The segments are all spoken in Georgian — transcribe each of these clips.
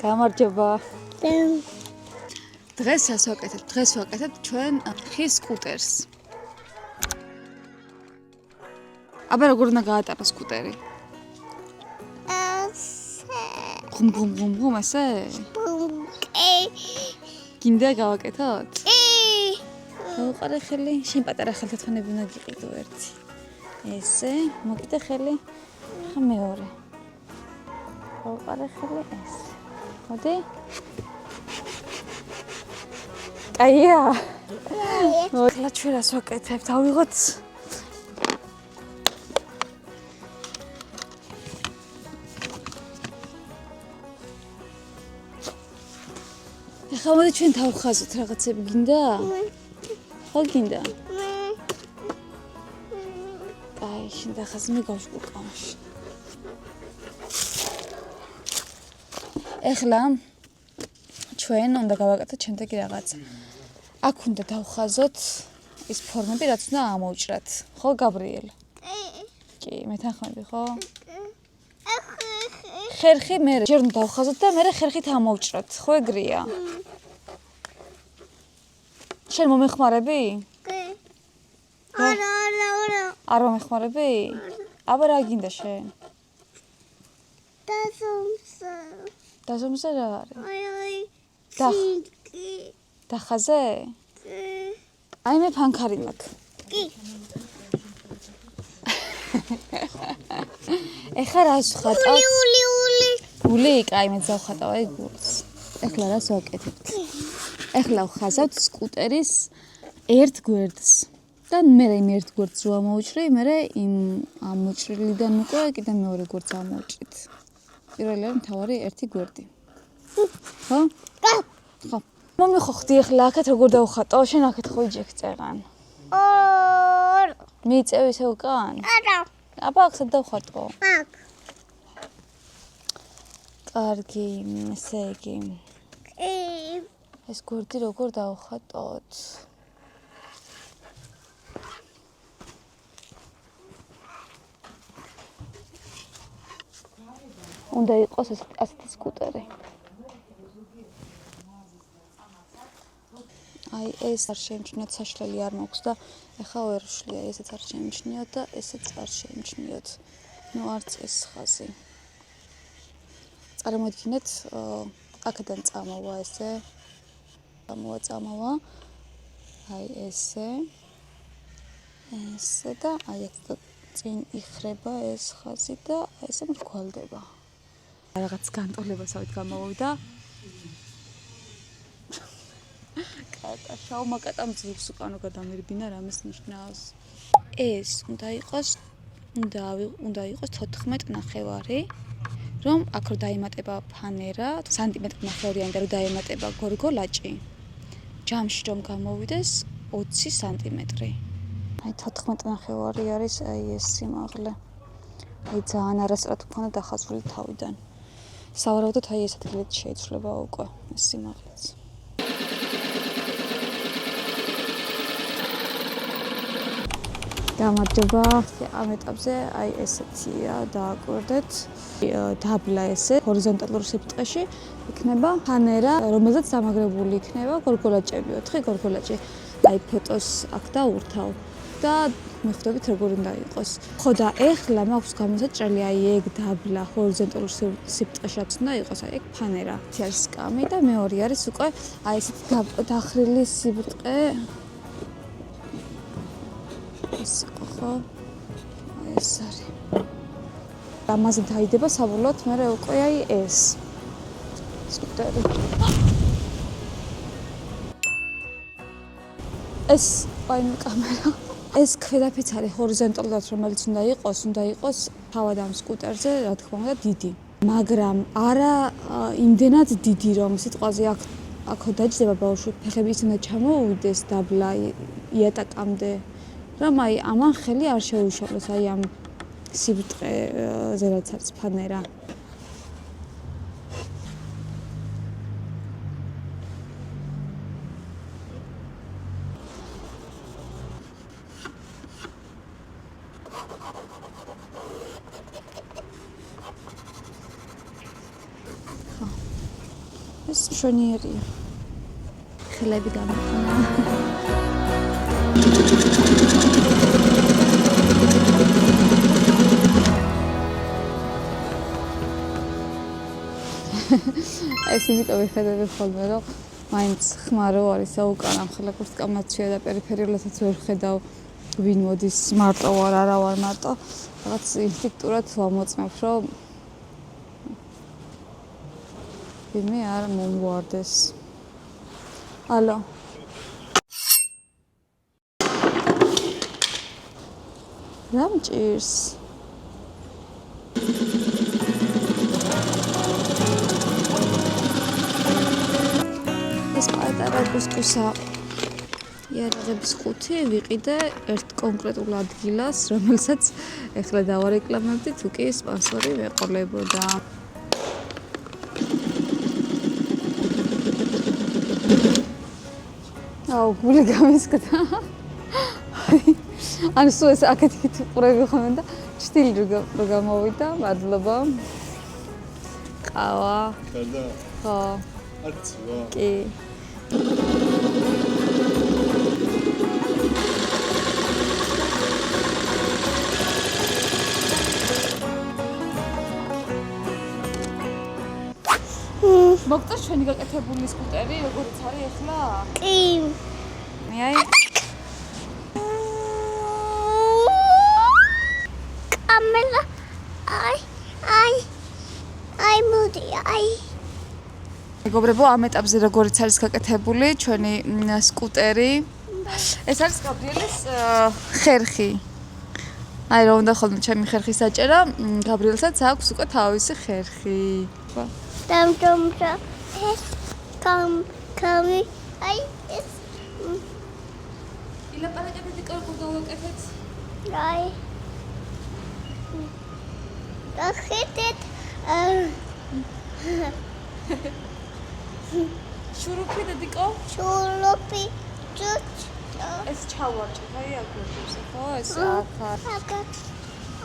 გამარჯობა. დღეს ვაკეთებ ჩვენ ხის სკუტერს. აბა როგორ უნდა გაატარო სკუტერი? ბუმ ესე? გინდა გავაკეთოთ? გავყარე ხელი, შენ პატარა ხელთათმანები უნდა გიყიდო ერთი. ესე, მოკიდე ხელი. ხა მეორე. გავყარე ხელი ესე. მოდი. აია. მოხლა ჩვენ რას ვაკეთებთ? ავიღოთ. ახლა მოდი ჩვენ თავხაზოთ რაღაცები გინდა? ხო გინდა? აი, შენ დახაზ მე გავშკურყავში. ახლა ჩვენ უნდა გავაკეთოთ შემდეგი რაღაცა. აქ უნდა დავხაზოთ ის ფორმები, რაც უნდა ამოვჭრათ. ხო, გაბრიელ? კი, მეთანხმები, ხო? ხერხი მე ჯერ უნდა დავხაზოთ და მე ხერხით ამოვჭრათ. ხო ეგრეა? შენ მომეხმარები? კი. არა. არ მომეხმარები? აბა რა გინდა შენ? დაზომზე რა არის? დახაზე? აი მე ფანქარი მაქვს. კი. ეხლა რას ვხატავ? გული, კაი მე დავხატავ აი გულს. ეხლა რას ვაკეთებთ? ეხლა ვხაზავთ სკუტერის ერთ გვერდს. და მე იმ ერთ გვერდს რო ამოვჭრი, მე იმ ამოჭრილიდან უკვე კიდე მეორე გვერდს ამოვჭრით. პირველი არის მთავარი ერთი გვერდი. ხო? ხო. მომიხოხდი ახლა აქეთ როგორ დავხატო? შენ აქეთ ხო იჯექ წეღან? მიწევ ისე უკან? არა. აბა აქ სად დავხატო? აქ. კარგი, ესე იგი. ეს გვერდი როგორ დავხატოთ? უნდა იყოს ასეთი სკუტერი. აი ეს არ შეიმჩნიოთ საშლელი არ მაქვს და ეხა ვერ ვშლია, ესეც არ შეიმჩნიოთ და ესეც არ შეიმჩნიოთ. ნუ არც ეს ხაზი. წარმოიდგინეთ, აქედან წამოვა ესე. წამოვა. აი ესე. ესე და აი აქ წინ იხრება ეს ხაზი და ესე მრგვალდება. რაღაც განტოლებასავით გამოვიდა. კატა, შაუმა კატა მძივს უკანო გადამირბინა რამეს ნიშნავს. ეს უნდა იყოს 14 ნახევარი, რომ აქ რო დაემატება ფანერა, სანტიმეტრი ნახევრიანი და რო დაემატება გორგოლაჭი, ჯამში რომ გამოვიდეს 20 სანტიმეტრი. აი 14 ნახევარი არის აი ეს სიმაღლე. აი ძალიან არასწორად მქონდა დახაზული თავიდან. სავარაუდოდ აი ეს ადგილით შეიცვლება უკვე ეს სიმაღლეც. გამარჯობა. ამ ეტაპზე აი ესეთია დააკვირდეთ. დაბლა ესე ჰორიზონტალურ სიბრტყეში იქნება ფანერა, რომელზეც დამაგრებული იქნება გორგოლაჭები, 4 გორგოლაჭი. აი ფოტოს აქ დავურთავ და მიხვდებით როგორ უნდა იყოს. ხო და ეხლა მაქვს გამოსაჭრელი აი ეგ დაბლა ჰორიზონტალურ სიბრტყეშიც უნდა იყოს აი ეგ ფანერა. ერთი არის სკამი და მეორე არის უკვე აი ესეთ დახრილი სიბრტყე. ეს ხო? ეს არის. ამაზე დაიდება საბოლოოდ მე უკვე აი ეს სკუტერი. ეს აი კამერა. ეს ქვედაფიც არის ჰორიზონტალურად რომელიც უნდა იყოს თავად ამ სკუტერზე, რა თქმა უნდა, დიდი. მაგრამ არა იმდენად დიდი, რომ სიტყვაზე აქ დაჯდება ბავშვი, ფეხები ის უნდა ჩამოუვიდეს დაბლა იატაკამდე, რომ აი ამან ხელი არ შეუშალოს აი ამ სიბრტყეზე რაც არის ფანერა. ეს მშვენიერია. ხელები გამიყონა. ეს იმიტომ ვიხედავ ხოლმე, რომ მაინც ხმარო არის უკან ამ ხელაკურს კამაცია და პერიფერიულასაც ვერ ხედავ ვინ მოდის მარტო ვარ არა ვარ მარტო რაღაც ინსტინქტურად ვამოწმებ რომ ვინმე არ მომვარდეს ალო რა მჭირს ეს პატარა კუსკუსა იარაღების ყუთი ვიყიდე ერთ კონკრეტულ ადგილას, რომელსაც ეხლა დავარეკლამებდი, თუ კი სპონსორი მეყოლებოდა. აუ, გული გამისკდა. ანუ სულ ეს აქეთ ყურები ხომ და ჭტილი რო გამოვიდა, მადლობა. ყავა. გარდა. ხო. არცვა. კი. მოგწონს ჩვენი გაკეთებული სკუტერი, როგორიც არის ახლა? კი. მე აი კამელა. აი მოდი, აი. მეგობრებო, ამ ეტაპზე როგორიც არის გაკეთებული ჩვენი სკუტერი. ეს არის გაბრიელის ხერხი. აი რა უნდა ხოლმე ჩემი ხერხის საჭერა, გაბრიელსაც აქვს უკვე თავისი ხერხი. დამჯომჟა ეს კამი აი ეს ილაპარაკებდი კარგად გავაკეთეთ. აი დახედეთ შურუფი და დიკო? შულოპი ჯუჯ ეს ჩავარჭე, აი აქ ვერდებს, ხო? ეს აქ.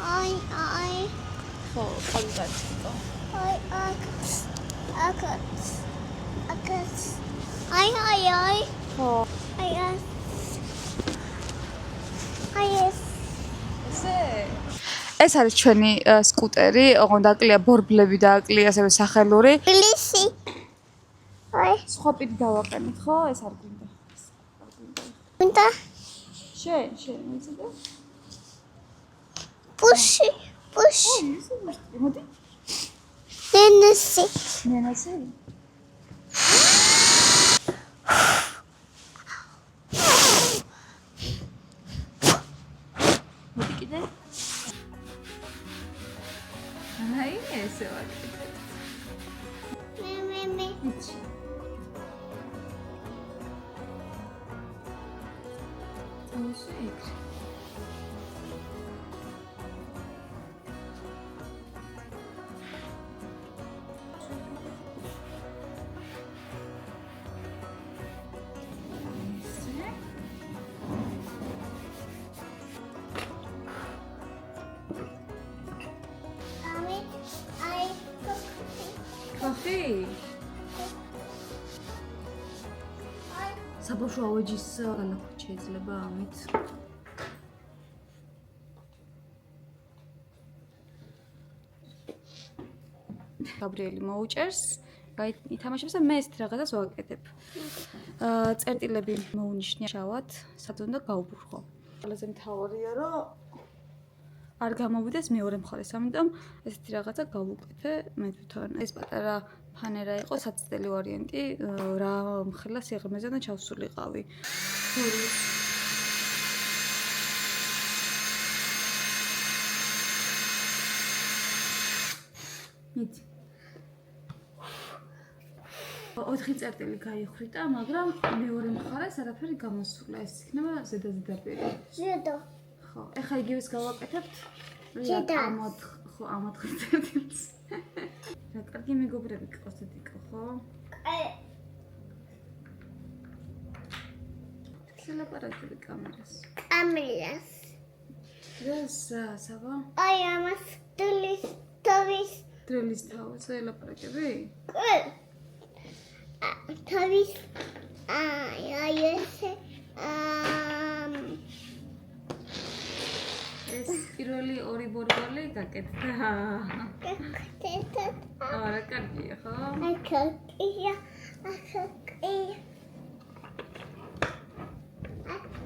აი ხო, კარგად დიკო. აი აქ აი ხო. აი ეს არის ჩვენი სკუტერი, ოღონდ აკლია ბორბლები და აკლია ასევე სახელური. პლისი აი სხვა პირი დავაყენეთ, ხო? ეს არ გვინდა. უნდა შენ მიცედა? პუში მოდი. ნენესი ნენასი. მოდი კიდე. აი ესე ვაკეთებ. მე იცი. თამაში. კაფე? საბავშვო ავეჯის განაკვეთ შეიძლება ამით. გაბრიელი მოუჭერს, ითამაშებს და მე ესეთ რაღაცას ვაკეთებ. წერტილები მოუნიშნია შავად, სად უნდა გაუბურხო. ყველაზე მთავარია, რომ არ გამოვიდეს მეორე მხარეს, ამიტომ ესეთი რაღაცა გავუკეთე მე თვითონ. ეს პატარა ფანერა იყო საცდელი ვარიანტი, რა მხელა სიღრმეზე და ჩავსულიყავი. მით 4 წერტილი გაიხრიტა, მაგრამ მეორე მხარეს არაფერი გამოსულა. ეს იქნება ზედა პირი. ზედა ხო, ეხლა იგივეს გავაკეთებთ. ზედა. ხო, ამათ წერტილს. რა კარგი მეგობრები გყავს დიკო, ხო? შელაპარაკები კამერას. კამერას ეს საბა? აი ამას დლის დრელის თავზე ელაპარაკები? თავის აი ესე ეს პირველი ორი ბორბალი გაკეთდა. არა, კარგია, ხო? აკაკია.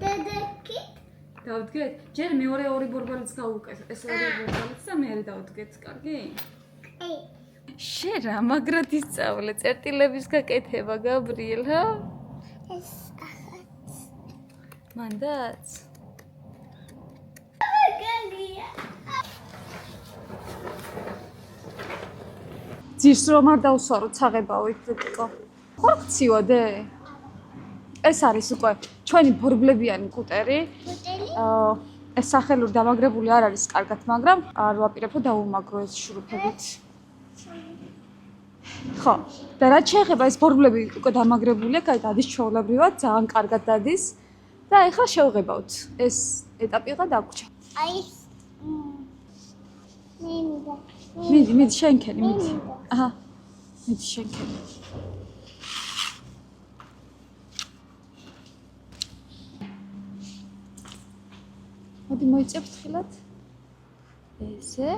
დედაკი. დავდგეთ? ჯერ მეორე ორი ბორბალიც გავუკეთ. ეს ორი ბორბალიც და მე დავდგეთ, კარგი? აი. შენ რა მაგრად ისწავლე წერტილების გაკეთება, გაბრიელ, ჰა? ეს ახაც. მანდაც? გაგია. ძირს რომ არ დავსვაროთ საღებავით, დედიკო. ხო გციოდე? ეს არის უკვე ჩვენი ბორბლებიანი კუტერი. კუტელი? ეს სახელური დამაგრებული არ არის კარგად, მაგრამ არ ვაპირებ რომ დავუმაგრო ეს შურუფებით. ხო, და რაც შეეხება ეს ბორბლები უკვე დამაგრებულია, კაი დადის ჩვეულებრივად, ძალიან კარგად დადის და ეხლა შევღებავთ. ეს ეტაპიღა დაგვრჩა. აი. მინდა. მიდი, შენქენი, მიდი. აჰა. მიდი შენქენი. მოდი მოიწევ ფრთხილად. ესე.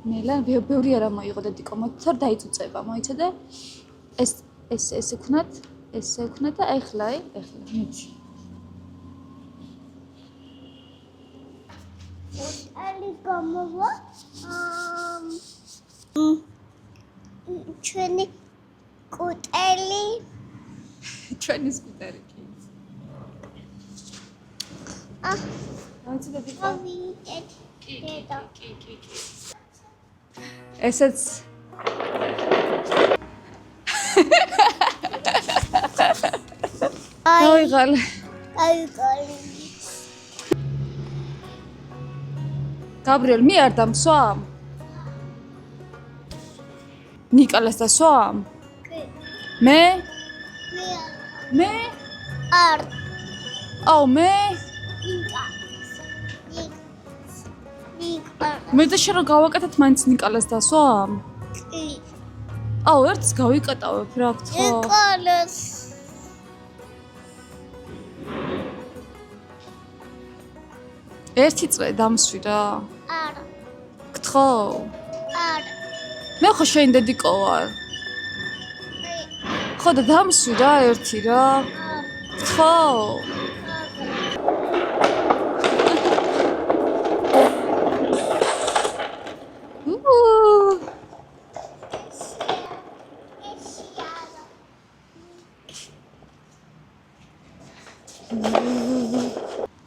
მელა ბევრი არა მოიღო დედიკო, მოიცარ დაიწუწება, მოიცე და ეს ვქნათ, ესე ვქნათ და ეხლა მიდი. კუტელი გამოვა. ჩვენი კუტელი. ჩვენი სკუტერი კი. მოიცე დედიკო. ავიდეთ. დედა. კი. ესეც აიღალე. აიღალე. გაბრიელ, მე არ დამსვამ? ნიკალას დასვამ? კი. მე? მე არ. აუ, მე? ნიკა. მე და შენ რა გავაკეთეთ მაინც ნიკალას დასვამ? კი. აუ, ერთს გავიკატავებ რა გთხოვ. ნიკალას. ერთი წრე დამსვი რა. არა. გთხოვ. არა. მე ხო შენ დედიკო ვარ. ხო და დამსვი რა ერთი რა. გთხოვ.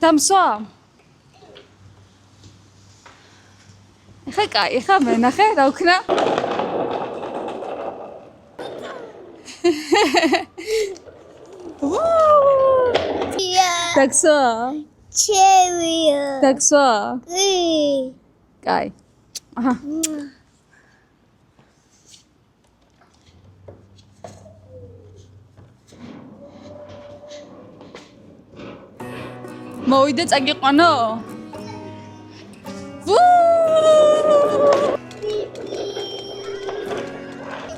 დამსვამ? ეხა კაი, ეხა მე ნახე რა ვქნა? დაგსვა? ჩემია. დაგსვა? კი. კაი. აჰა. მოვიდე წაგიყვანო?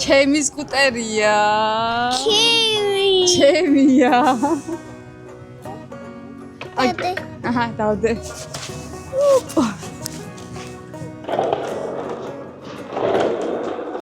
ჩემი სკუტერია. ჩემია. დადე. აჰა, დავდე.